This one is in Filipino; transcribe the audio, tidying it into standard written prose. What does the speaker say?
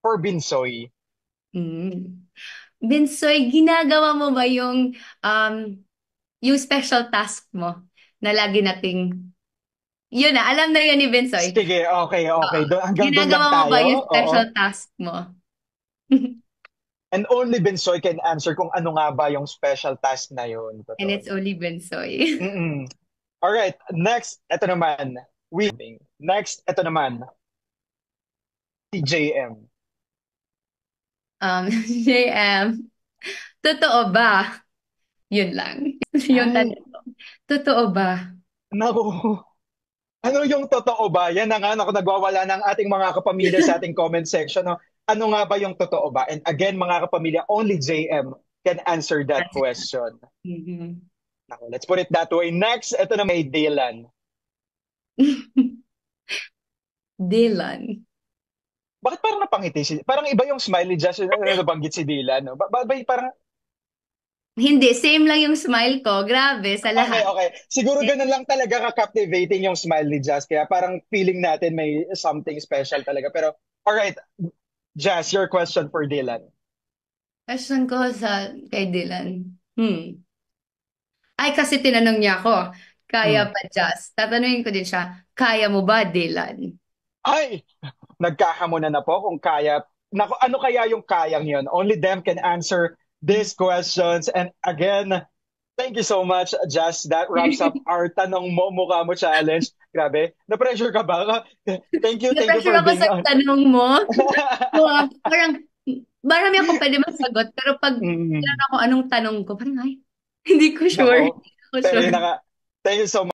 for Binsoy. Mm. Binsoy, ginagawa mo ba um, yung special task mo na lagi nating, yun na, alam na yun ni Binsoy. Sige, okay, Oo. okay. Hanggang doon lang Ginagawa mo ba tayo. yung Oo. special task mo? And only Binsoy can answer kung ano nga ba yung special task na yun. And Totoo it's yan. only Binsoy. Mm-mm. Alright, next, eto naman. Next, eto naman. Si JM. JM, totoo ba? Yun lang. Yung Ay, tanong ko. Totoo ba? naku. Ano yung totoo ba? Yan na nga, naku, nagwawala ng ating mga kapamilya sa ating comment section. No? Ano nga ba yung totoo ba? And again, mga kapamilya, only JM can answer that question. Mhm. Naku, let's put it that way. Next, ito na may Dylan. Dylan. Bakit parang napangiti si... Parang iba yung smiley just na nabanggit si Dylan. No? Parang... Hindi, same lang yung smile ko. Grabe, sa Okay, lahat. okay. Siguro ganun lang talaga ka-captivating yung smile ni Jazz. Kaya parang feeling natin may something special talaga. Pero, alright, Jazz, your question for Dylan. Question ko kay Dylan. Ay, kasi tinanong niya ako, kaya Hmm. ba Jazz? Tatanungin ko din siya, kaya mo ba, Dylan? Ay! Nagkahamunan na po kung kaya. Naku, ano kaya yung kayang yun? Only them can answer these questions. And again, thank you so much, Jazz. That wraps up our Tanong Mo Mukha Mo challenge. Grabe. Na-pressure ka ba? Thank you Na-pressure for ako being sa on. tanong mo. Parang, marami ako pwede masagot, pero pag Mm, tinanong ako anong tanong ko, parang ay, hindi ko nako. sure. Hindi ko Pero yun sure. na nga. Thank you so much.